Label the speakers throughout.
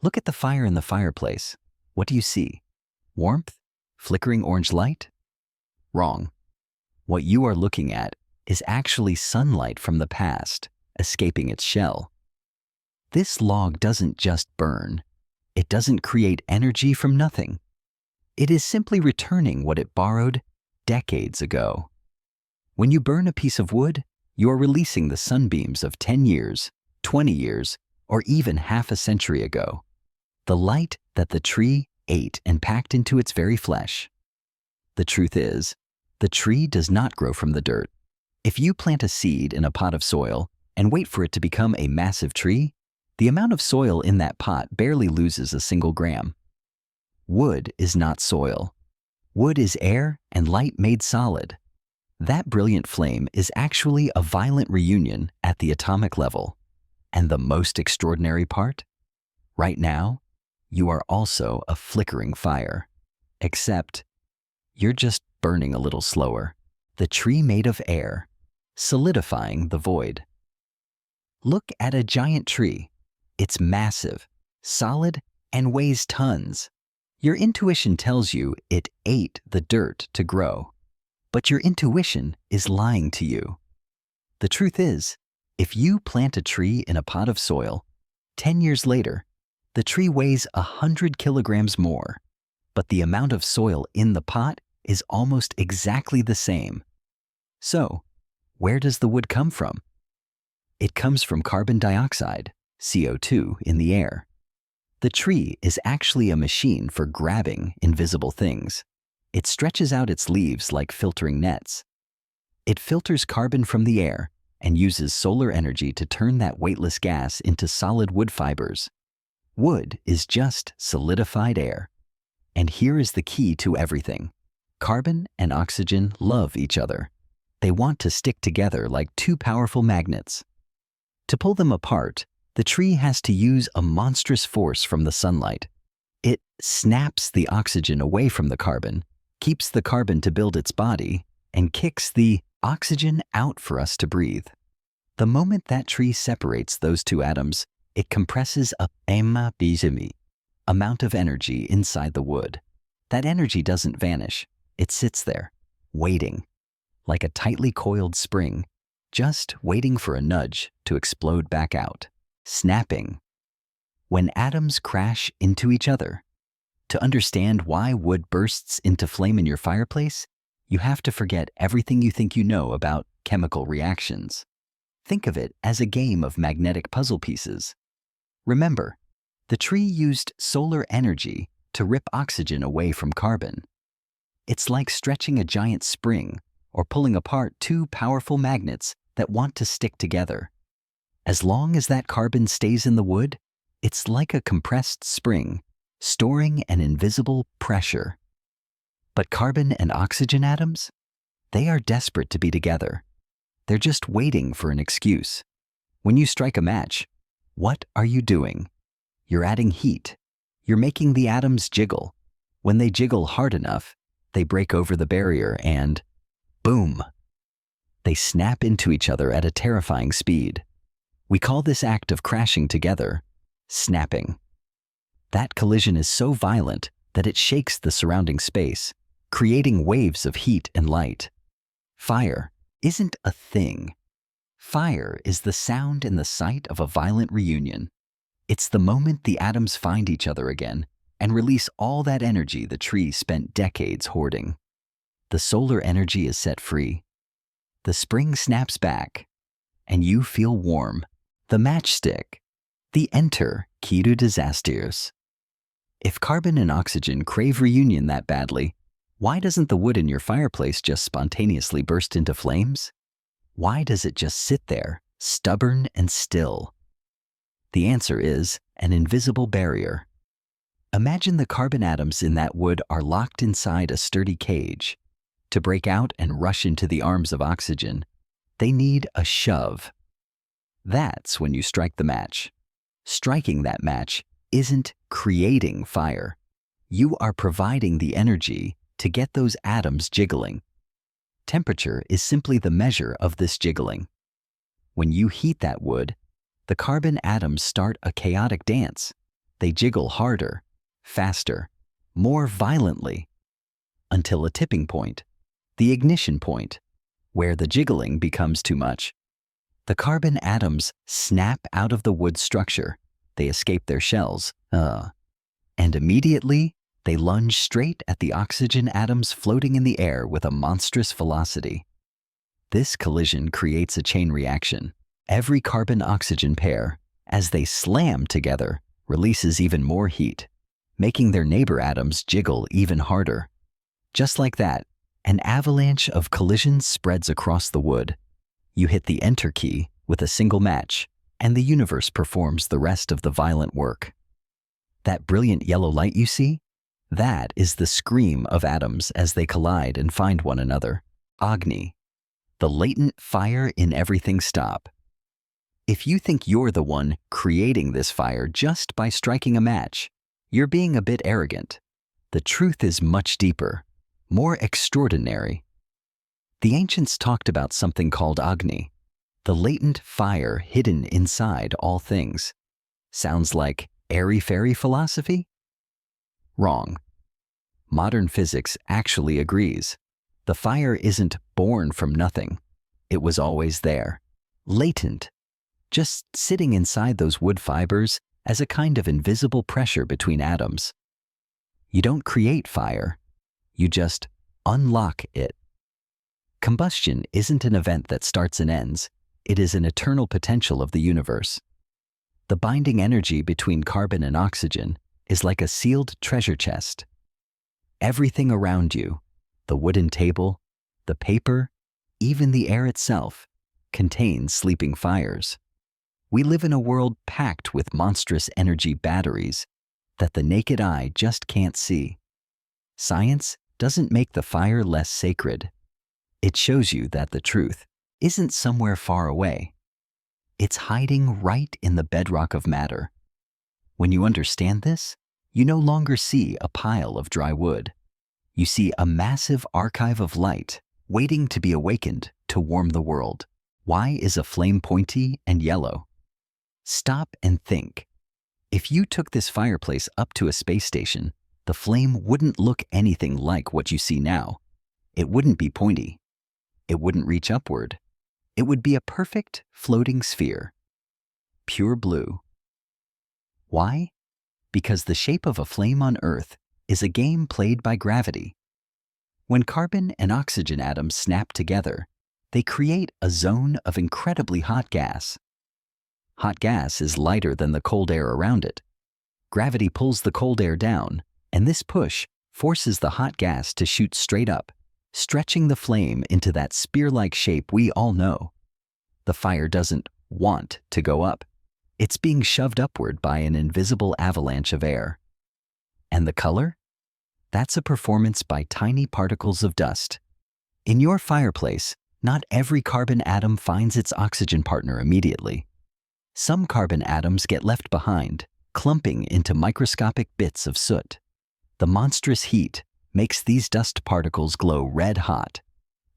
Speaker 1: Look at the fire in the fireplace. What do you see? Warmth? Flickering orange light? Wrong. What you are looking at is actually sunlight from the past, escaping its shell. This log doesn't just burn. It doesn't create energy from nothing. It is simply returning what it borrowed decades ago. When you burn a piece of wood, you are releasing the sunbeams of 10 years, 20 years, or even half a century ago. The light that the tree ate and packed into its very flesh. The truth is, the tree does not grow from the dirt. If you plant a seed in a pot of soil and wait for it to become a massive tree, the amount of soil in that pot barely loses a single gram. Wood is not soil. Wood is air and light made solid. That brilliant flame is actually a violent reunion at the atomic level. And the most extraordinary part? Right now, you are also a flickering fire. Except, you're just burning a little slower. The tree made of air, solidifying the void. Look at a giant tree. It's massive, solid, and weighs tons. Your intuition tells you it ate the dirt to grow. But your intuition is lying to you. The truth is, if you plant a tree in a pot of soil, 10 years later, the tree weighs 100 kilograms more, but the amount of soil in the pot is almost exactly the same. So, where does the wood come from? It comes from carbon dioxide, CO2, in the air. The tree is actually a machine for grabbing invisible things. It stretches out its leaves like filtering nets. It filters carbon from the air and uses solar energy to turn that weightless gas into solid wood fibers. Wood is just solidified air. And here is the key to everything. Carbon and oxygen love each other. They want to stick together like two powerful magnets. To pull them apart, the tree has to use a monstrous force from the sunlight. It snaps the oxygen away from the carbon, keeps the carbon to build its body, and kicks the oxygen out for us to breathe. The moment that tree separates those two atoms, it compresses a impersonation amount of energy inside the wood. That energy doesn't vanish. It sits there, waiting, like a tightly coiled spring, just waiting for a nudge to explode back out, snapping. When atoms crash into each other, to understand why wood bursts into flame in your fireplace, you have to forget everything you think you know about chemical reactions. Think of it as a game of magnetic puzzle pieces. Remember, the tree used solar energy to rip oxygen away from carbon. It's like stretching a giant spring or pulling apart two powerful magnets that want to stick together. As long as that carbon stays in the wood, it's like a compressed spring, storing an invisible pressure. But carbon and oxygen atoms? They are desperate to be together. They're just waiting for an excuse. When you strike a match, what are you doing? You're adding heat. You're making the atoms jiggle. When they jiggle hard enough, they break over the barrier and, boom! They snap into each other at a terrifying speed. We call this act of crashing together snapping. That collision is so violent that it shakes the surrounding space, creating waves of heat and light. Fire isn't a thing. Fire is the sound and the sight of a violent reunion. It's the moment the atoms find each other again and release all that energy the tree spent decades hoarding. The solar energy is set free. The spring snaps back, and you feel warm. The matchstick, the enter key to disasters. If carbon and oxygen crave reunion that badly, why doesn't the wood in your fireplace just spontaneously burst into flames? Why does it just sit there, stubborn and still? The answer is an invisible barrier. Imagine the carbon atoms in that wood are locked inside a sturdy cage. To break out and rush into the arms of oxygen, they need a shove. That's when you strike the match. Striking that match isn't creating fire. You are providing the energy to get those atoms jiggling. Temperature is simply the measure of this jiggling. When you heat that wood, the carbon atoms start a chaotic dance. They jiggle harder, faster, more violently, until a tipping point, the ignition point, where the jiggling becomes too much. The carbon atoms snap out of the wood structure. They escape their shells, and immediately they lunge straight at the oxygen atoms floating in the air with a monstrous velocity. This collision creates a chain reaction. Every carbon-oxygen pair, as they slam together, releases even more heat, making their neighbor atoms jiggle even harder. Just like that, an avalanche of collisions spreads across the wood. You hit the enter key with a single match, and the universe performs the rest of the violent work. That brilliant yellow light you see? That is the scream of atoms as they collide and find one another. Agni, the latent fire in everything stop. If you think you're the one creating this fire just by striking a match, you're being a bit arrogant. The truth is much deeper, more extraordinary. The ancients talked about something called Agni, the latent fire hidden inside all things. Sounds like airy-fairy philosophy? Wrong. Modern physics actually agrees. The fire isn't born from nothing. It was always there, latent, just sitting inside those wood fibers as a kind of invisible pressure between atoms. You don't create fire, you just unlock it. Combustion isn't an event that starts and ends. It is an eternal potential of the universe. The binding energy between carbon and oxygen is like a sealed treasure chest. Everything around you, the wooden table, the paper, even the air itself, contains sleeping fires. We live in a world packed with monstrous energy batteries that the naked eye just can't see. Science doesn't make the fire less sacred. It shows you that the truth isn't somewhere far away. It's hiding right in the bedrock of matter. When you understand this, you no longer see a pile of dry wood. You see a massive archive of light waiting to be awakened to warm the world. Why is a flame pointy and yellow? Stop and think. If you took this fireplace up to a space station, the flame wouldn't look anything like what you see now. It wouldn't be pointy. It wouldn't reach upward. It would be a perfect floating sphere. Pure blue. Why? Because the shape of a flame on Earth is a game played by gravity. When carbon and oxygen atoms snap together, they create a zone of incredibly hot gas. Hot gas is lighter than the cold air around it. Gravity pulls the cold air down, and this push forces the hot gas to shoot straight up, stretching the flame into that spear-like shape we all know. The fire doesn't want to go up. It's being shoved upward by an invisible avalanche of air. And the color? That's a performance by tiny particles of dust. In your fireplace, not every carbon atom finds its oxygen partner immediately. Some carbon atoms get left behind, clumping into microscopic bits of soot. The monstrous heat makes these dust particles glow red hot.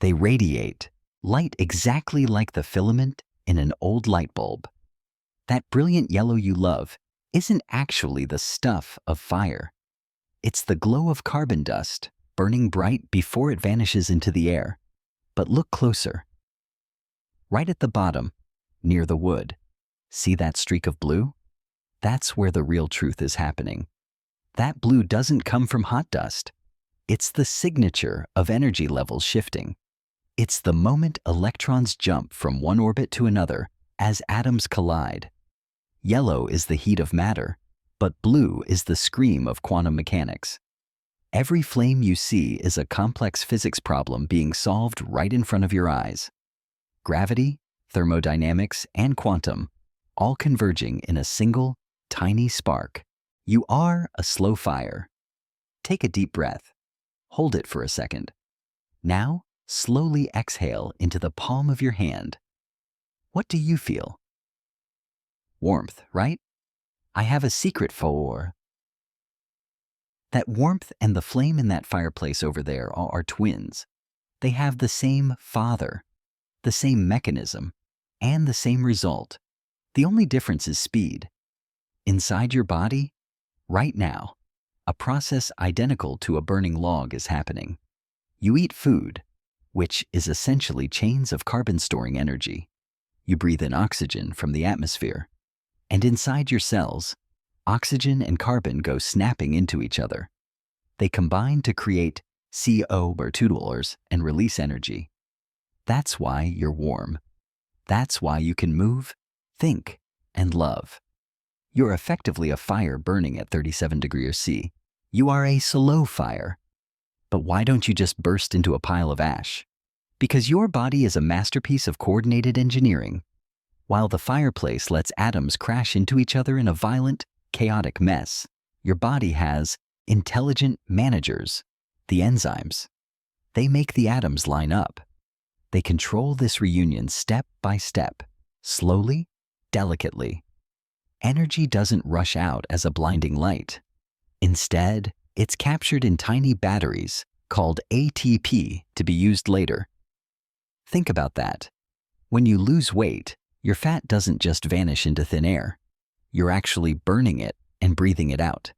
Speaker 1: They radiate light exactly like the filament in an old light bulb. That brilliant yellow you love isn't actually the stuff of fire. It's the glow of carbon dust, burning bright before it vanishes into the air. But look closer. Right at the bottom, near the wood, see that streak of blue? That's where the real truth is happening. That blue doesn't come from hot dust. It's the signature of energy levels shifting. It's the moment electrons jump from one orbit to another as atoms collide. Yellow is the heat of matter, but blue is the scream of quantum mechanics. Every flame you see is a complex physics problem being solved right in front of your eyes. Gravity, thermodynamics, and quantum, all converging in a single, tiny spark. You are a slow fire. Take a deep breath. Hold it for a second. Now, slowly exhale into the palm of your hand. What do you feel? Warmth, right? I have a secret for. That warmth and the flame in that fireplace over there are twins. They have the same father, the same mechanism, and the same result. The only difference is speed. Inside your body, Right now, a process identical to a burning log is happening. You eat food, which is essentially chains of carbon storing energy. You breathe in oxygen from the atmosphere. And inside your cells, oxygen and carbon go snapping into each other. They combine to create CO2 and release energy. That's why you're warm. That's why you can move, think, and love. You're effectively a fire burning at 37 degrees C. You are a slow fire. But why don't you just burst into a pile of ash? Because your body is a masterpiece of coordinated engineering. While the fireplace lets atoms crash into each other in a violent, chaotic mess, your body has intelligent managers, the enzymes. They make the atoms line up. They control this reunion step by step, slowly, delicately. Energy doesn't rush out as a blinding light. Instead, it's captured in tiny batteries called ATP to be used later. Think about that. When you lose weight, your fat doesn't just vanish into thin air. You're actually burning it and breathing it out.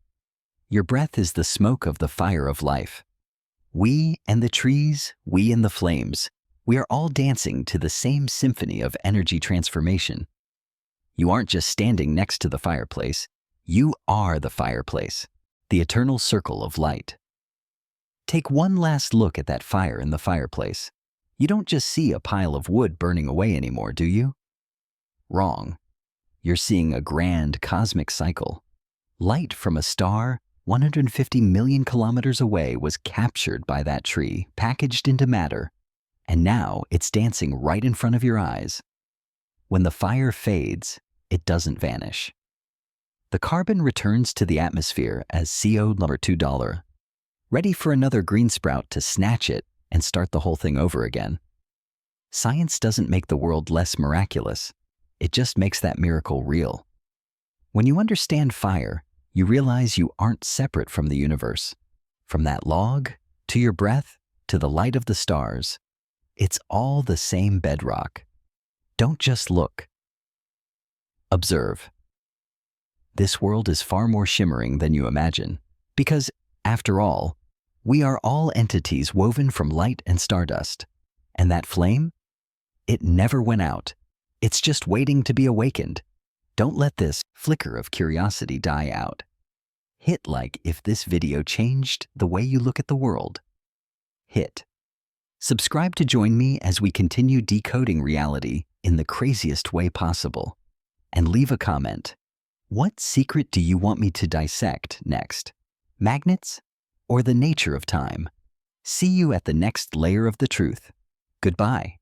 Speaker 1: Your breath is the smoke of the fire of life. We and the trees, we and the flames, we are all dancing to the same symphony of energy transformation. You aren't just standing next to the fireplace, you are the fireplace, the eternal circle of light. Take one last look at that fire in the fireplace. You don't just see a pile of wood burning away anymore, do you? Wrong. You're seeing a grand cosmic cycle. Light from a star 150 million kilometers away was captured by that tree, packaged into matter, and now it's dancing right in front of your eyes. When the fire fades, it doesn't vanish. The carbon returns to the atmosphere as CO2, ready for another green sprout to snatch it and start the whole thing over again. Science doesn't make the world less miraculous. It just makes that miracle real. When you understand fire, you realize you aren't separate from the universe. From that log, to your breath, to the light of the stars, it's all the same bedrock. Don't just look. Observe. This world is far more shimmering than you imagine, because, after all, we are all entities woven from light and stardust. And that flame? It never went out. It's just waiting to be awakened. Don't let this flicker of curiosity die out. Hit like if this video changed the way you look at the world. Hit. Subscribe to join me as we continue decoding reality in the craziest way possible. And leave a comment. What secret do you want me to dissect next? Magnets or the nature of time? See you at the next layer of the truth. Goodbye.